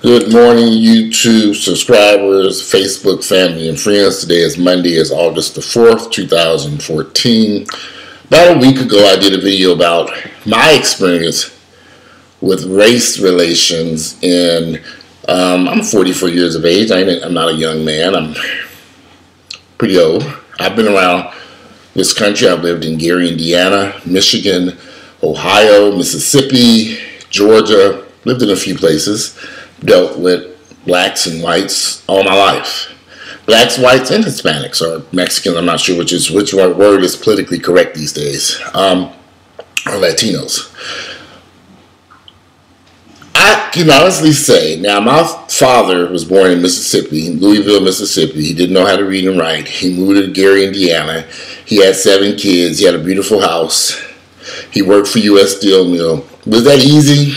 Good morning, YouTube subscribers, Facebook family, and friends. Today is Monday, it's August the 4th, 2014. About a week ago, I did a video about my experience with race relations, and I'm 44 years of age. I'm not a young man. I'm pretty old. I've been around this country. I've lived in Gary, Indiana, Michigan, Ohio, Mississippi, Georgia. Lived in a few places. Dealt with blacks and whites all my life. Blacks, whites, and Hispanics, or Mexicans, I'm not sure which word is politically correct these days, or Latinos. I can honestly say, now my father was born in Mississippi, Louisville, Mississippi. He didn't know how to read and write. He moved to Gary, Indiana. He had 7 kids. He had a beautiful house. He worked for U.S. Steel Mill. Was that easy?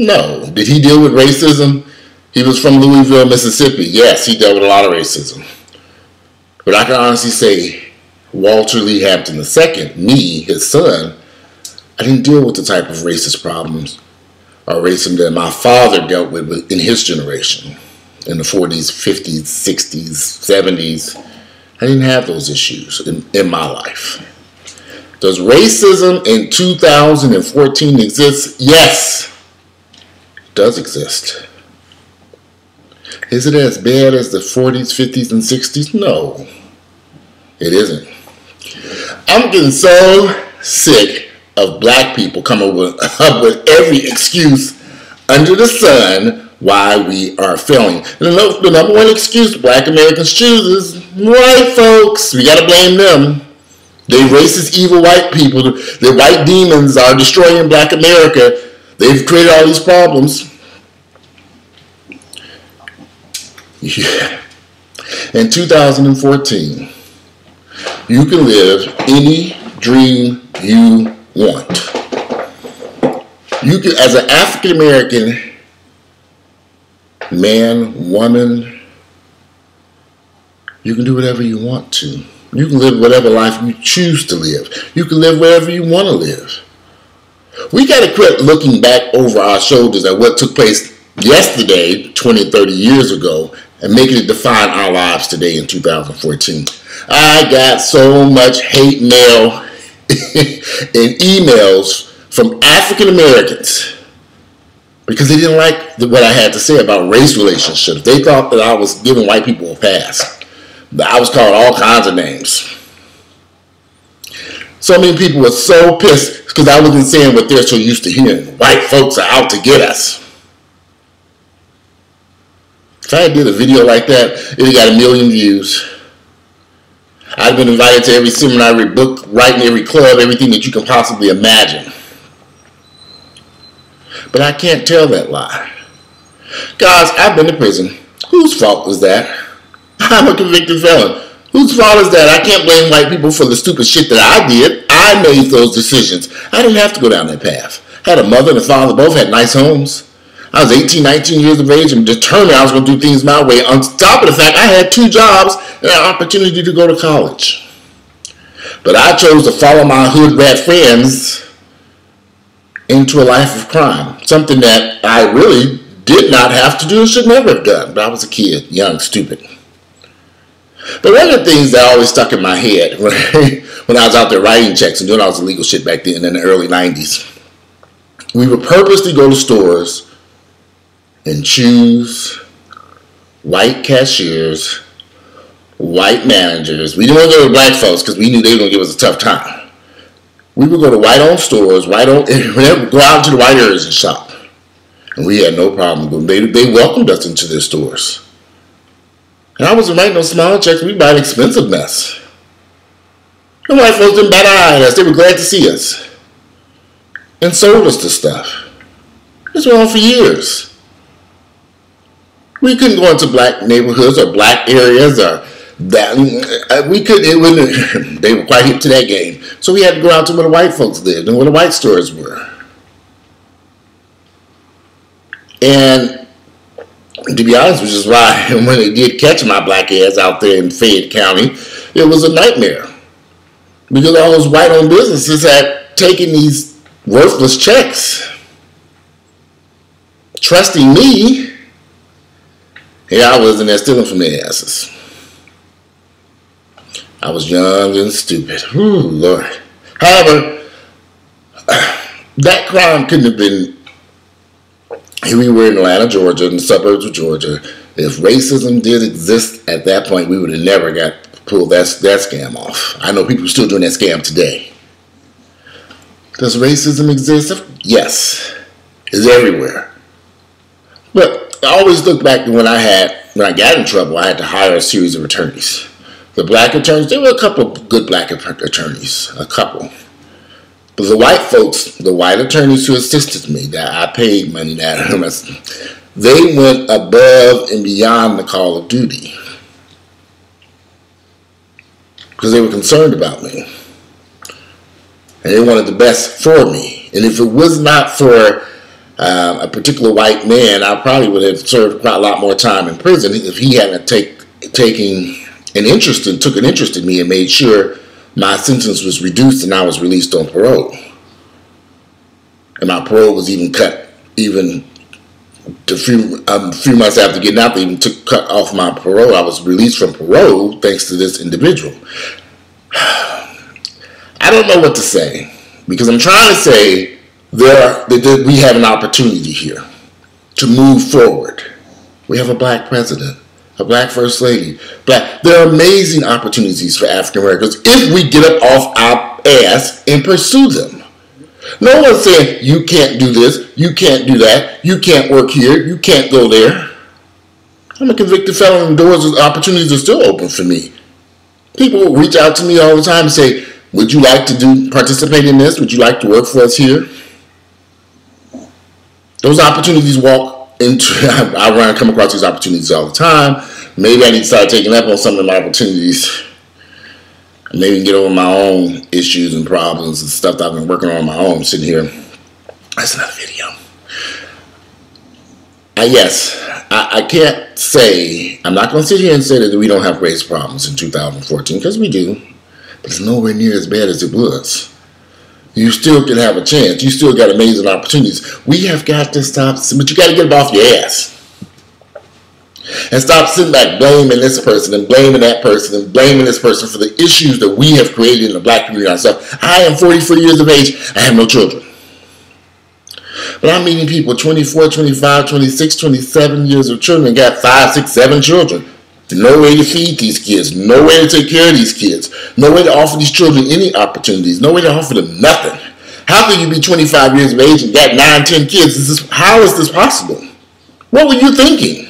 No. Did he deal with racism? He was from Louisville, Mississippi. Yes, he dealt with a lot of racism. But I can honestly say, Walter Lee Hampton II, me, his son, I didn't deal with the type of racist problems or racism that my father dealt with in his generation. In the 40s, 50s, 60s, 70s. I didn't have those issues in my life. Does racism in 2014 exist? Yes. Does exist. Is it as bad as the 40s, 50s, and 60s? No, it isn't. I'm getting so sick of black people coming up with every excuse under the sun why we are failing. The number one excuse black Americans choose is white folks. We got to blame them. They racist, evil white people. The white demons are destroying black America. They've created all these problems. Yeah. In 2014, you can live any dream you want. You can, as an African American man, woman, you can do whatever you want to. You can live whatever life you choose to live. You can live wherever you want to live. We got to quit looking back over our shoulders at what took place yesterday, 20, 30 years ago, and making it define our lives today in 2014. I got so much hate mail and emails from African Americans because they didn't like what I had to say about race relationships. They thought that I was giving white people a pass. I was called all kinds of names. So many people were so pissed because I wasn't saying what they're so used to hearing. White folks are out to get us. If I did a video like that, it got 1 million views. I've been invited to every seminar, every book, writing, every club, everything that you can possibly imagine. But I can't tell that lie. Guys, I've been to prison. Whose fault was that? I'm a convicted felon. Whose fault is that? I can't blame white people for the stupid shit that I did. I made those decisions. I didn't have to go down that path. I had a mother and a father, both had nice homes. I was 18, 19 years of age and determined I was going to do things my way. On top of the fact, I had 2 jobs and an opportunity to go to college. But I chose to follow my hood rat friends into a life of crime. Something that I really did not have to do and should never have done. But I was a kid, young, stupid. But one of the things that always stuck in my head when I was out there writing checks and doing all this illegal shit back then in the early 90s, we would purposely go to stores and choose white cashiers, white managers. We didn't want to go to black folks because we knew they were going to give us a tough time. We would go to white-owned stores, go out into the white areas and shop. And we had no problem. They welcomed us into their stores. And I wasn't writing no small checks. We buy an expensive mess. The white folks didn't bat an eye at us. They were glad to see us. And sold us the stuff. This went on for years. We couldn't go into black neighborhoods or black areas or that. They were quite hip to that game. So we had to go out to where the white folks lived and where the white stores were. And to be honest, which is why when they did catch my black ass out there in Fayette County, it was a nightmare. Because all those white-owned businesses had taken these worthless checks. trusting me, here I was in there stealing from their asses. I was young and stupid. Ooh, Lord. However, that crime couldn't have been, here we were in Atlanta, Georgia, in the suburbs of Georgia. If racism did exist at that point, we would have never got pulled that scam off. I know people are still doing that scam today. Does racism exist? Yes. It's everywhere. But I always look back to when I got in trouble, I had to hire a series of attorneys. The black attorneys, there were a couple of good black attorneys, a couple. But the white folks, the white attorneys who assisted me, that I paid money, they went above and beyond the call of duty. Because they were concerned about me. And they wanted the best for me. And if it was not for a particular white man, I probably would have served quite a lot more time in prison if he hadn't taken an interest in me and made sure my sentence was reduced and I was released on parole. And my parole was even cut, even a few months after getting out, they even cut off my parole. I was released from parole thanks to this individual. I don't know what to say, because I'm trying to say we have an opportunity here to move forward. We have a black president, a black first lady. There are amazing opportunities for African Americans if we get up off our ass and pursue them. No one's saying, you can't do this, you can't do that, you can't work here, you can't go there. I'm a convicted felon and doors and opportunities are still open for me. People reach out to me all the time and say, would you like to participate in this? Would you like to work for us here? Those opportunities I come across these opportunities all the time. Maybe I need to start taking up on some of my opportunities. Maybe get over my own issues and problems and stuff that I've been working on my own, sitting here. That's another video. I can't say, I'm not going to sit here and say that we don't have race problems in 2014, because we do. But it's nowhere near as bad as it was. You still can have a chance. You still got amazing opportunities. We have got to stop, but you got to get up off your ass. And stop sitting back blaming this person and blaming that person and blaming this person for the issues that we have created in the black community ourselves. I am 44 years of age. I have no children. But I'm meeting people 24, 25, 26, 27 years of children and got 5, 6, 7 children. No way to feed these kids. No way to take care of these kids. No way to offer these children any opportunities. No way to offer them nothing. How can you be 25 years of age and got 9, 10 kids? How is this possible? What were you thinking?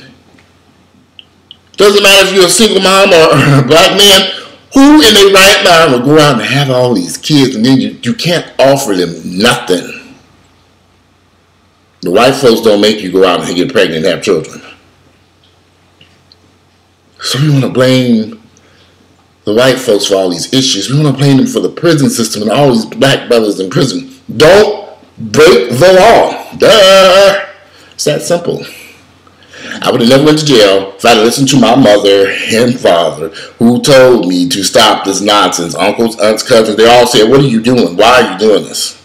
Doesn't matter if you're a single mom or a black man. Who in their right mind will go out and have all these kids and then you can't offer them nothing? The white folks don't make you go out and get pregnant and have children. So we want to blame the white folks for all these issues. We want to blame them for the prison system and all these black brothers in prison. Don't break the law. Duh. It's that simple. I would have never went to jail if I had listened to my mother and father who told me to stop this nonsense. Uncles, aunts, cousins, they all said, what are you doing? Why are you doing this?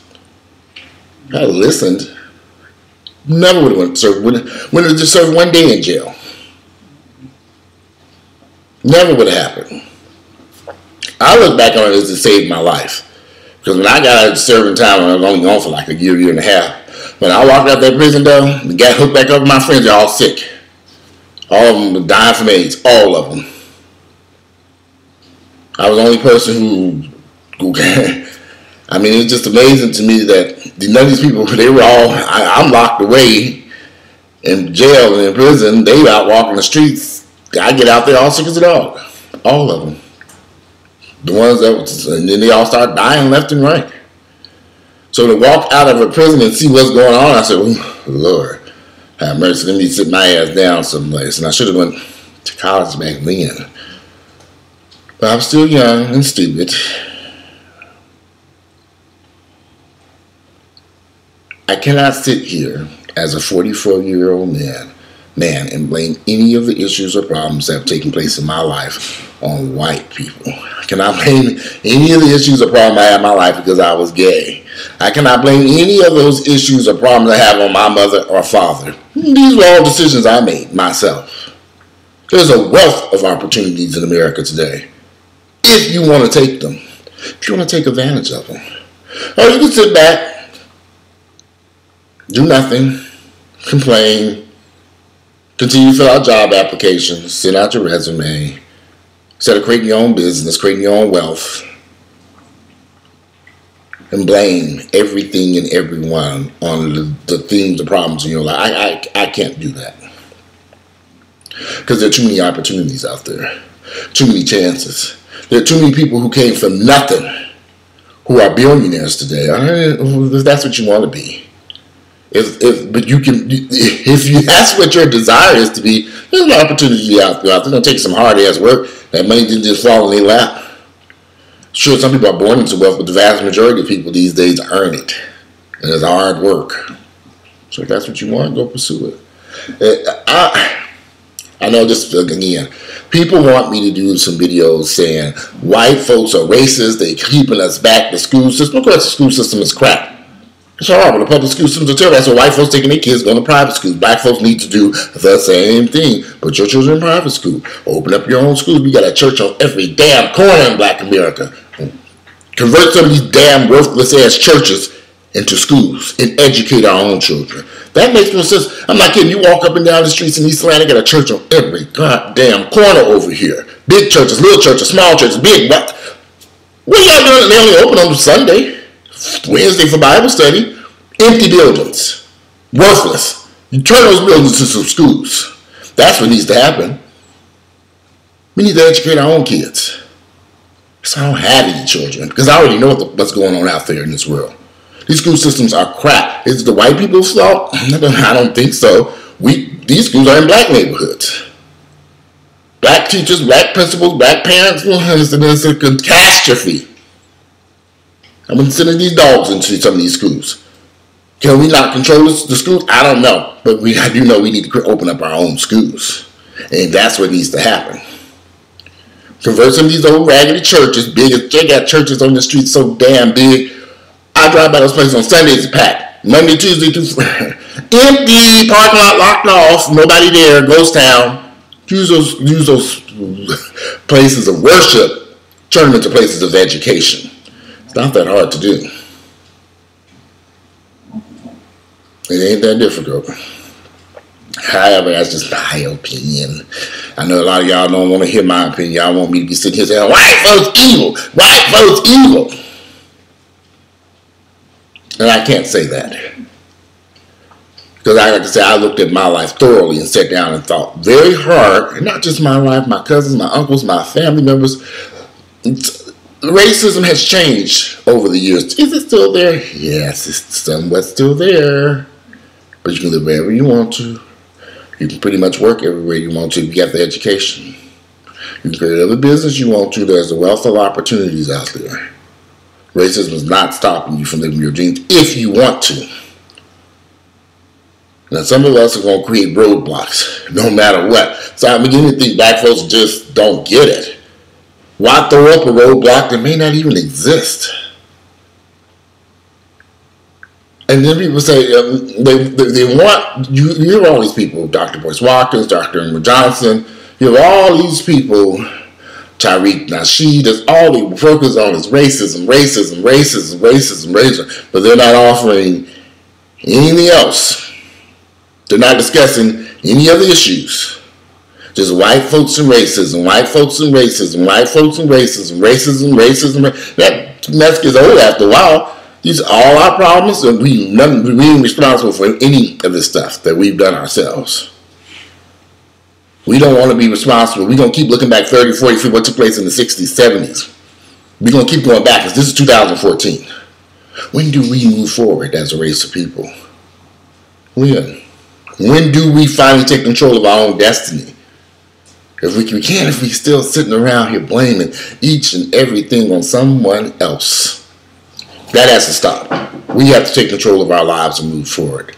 I had listened. Never would have went to serve. Would have just served one day in jail. Never would have happened. I look back on it as it saved my life. Because when I got out of serving time, I was only gone for like a year and a half. When I walked out that prison door and got hooked back up with my friends, they're all sick. All of them were dying from AIDS. All of them. I was the only person who I mean, it's just amazing to me that none of these people, they were all, I'm locked away in jail and in prison. They out walking the streets. I get out there all sick as a dog. All of them. The ones and then they all start dying left and right. So to walk out of a prison and see what's going on, I said, oh, Lord, have mercy. Let me sit my ass down someplace. And I should have went to college back then. But I'm still young and stupid. I cannot sit here as a 44-year-old man man, and blame any of the issues or problems that have taken place in my life on white people. I cannot blame any of the issues or problems I had in my life because I was gay. I cannot blame any of those issues or problems I have on my mother or father. These were all decisions I made myself. There's a wealth of opportunities in America today, if you want to take them, if you want to take advantage of them. Or you can sit back, do nothing, complain, continue to fill out job applications, send out your resume, instead of creating your own business, creating your own wealth, and blame everything and everyone on the things, the problems in your life. I can't do that. Because there are too many opportunities out there. Too many chances. There are too many people who came from nothing who are billionaires today. If that's what you want to be. If that's what your desire is to be, there's an opportunity out there. It's going to take some hard ass work. That money didn't just fall in their lap. Sure, some people are born into wealth, but the vast majority of people these days earn it. And it's hard work. So if that's what you want, go pursue it. I know this, again, people want me to do some videos saying white folks are racist, they keeping us back, the school system. Of course, the school system is crap. It's horrible. The public school systems are terrible. So white folks taking their kids going to private schools. Black folks need to do the same thing. Put your children in private school. Open up your own schools. We got a church on every damn corner in Black America. Convert some of these damn worthless ass churches into schools and educate our own children. That makes no sense. I'm not kidding. You walk up and down the streets in East Atlanta, got a church on every goddamn corner over here. Big churches, little churches, small churches, big. What are y'all doing? They only open on Sunday, Wednesday for Bible study. Empty buildings. Worthless. You turn those buildings into some schools. That's what needs to happen. We need to educate our own kids. So I don't have any children because I already know what's going on out there in this world. These school systems are crap. Is it the white people's fault? I don't think so. These schools are in black neighborhoods. Black teachers, black principals, black parents. It's a catastrophe. I've been sending these dogs into some of these schools. Can we not control the schools? I don't know. But I do know we need to open up our own schools. And that's what needs to happen. Convert some of these old raggedy churches, big. They got churches on the street so damn big. I drive by those places on Sundays, it's packed. Monday, Tuesday, empty, parking lot locked off, nobody there, ghost town. Use those places of worship, turn them into places of education. It's not that hard to do. It ain't that difficult. However, that's just my opinion. I know a lot of y'all don't want to hear my opinion. Y'all want me to be sitting here saying, white folks evil, white folks evil. And I can't say that. Because like I said, I looked at my life thoroughly and sat down and thought very hard, and not just my life, my cousins, my uncles, my family members. Racism has changed over the years. Is it still there? Yes, it's somewhat still there. But you can live wherever you want to. You can pretty much work everywhere you want to if you get the education. You can create whatever business you want to. There's a wealth of opportunities out there. Racism is not stopping you from living your dreams if you want to. Now, some of us are going to create roadblocks no matter what. So I'm beginning to think black folks just don't get it. Why throw up a roadblock that may not even exist? And then people say, they want, you hear all these people, Dr. Boyce Watkins, Dr. Emma Johnson, you have all these people, Tariq Nasheed, that's all they focus on is racism, but they're not offering anything else. They're not discussing any other issues. Just white folks and racism, white folks and racism, white folks and racism. That mess gets old after a while. These are all our problems, and we ain't responsible for any of this stuff that we've done ourselves. We don't want to be responsible. We're going to keep looking back 30, 40 for what took place in the 60s, 70s. We're going to keep going back because this is 2014. When do we move forward as a race of people? When do we finally take control of our own destiny? If we can't, if we're still sitting around here blaming each and everything on someone else. That has to stop. We have to take control of our lives and move forward.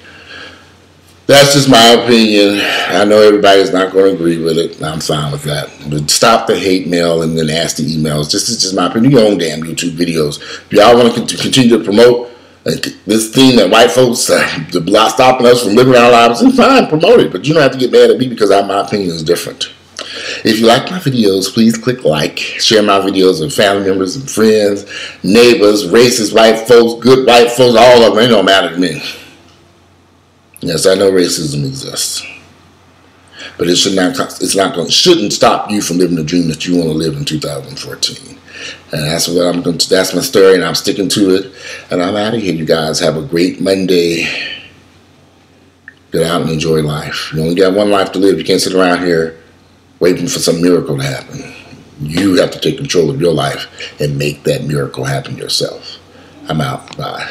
That's just my opinion. I know everybody's not going to agree with it. I'm fine with that. But stop the hate mail and the nasty emails. This is just my opinion. Do your own damn YouTube videos. If y'all want to continue to promote this thing that white folks are stopping us from living our lives, then fine, promote it. But you don't have to get mad at me because my opinion is different. If you like my videos, please click like. Share my videos with family members and friends, neighbors, racist white folks, good white folks, all of them. It don't matter to me. Yes, I know racism exists, but it shouldn't stop you from living the dream that you want to live in 2014. And that's my story, and I'm sticking to it. And I'm out of here. You guys have a great Monday. Get out and enjoy life. You only got one life to live. You can't sit around here waiting for some miracle to happen. You have to take control of your life and make that miracle happen yourself. I'm out. Bye.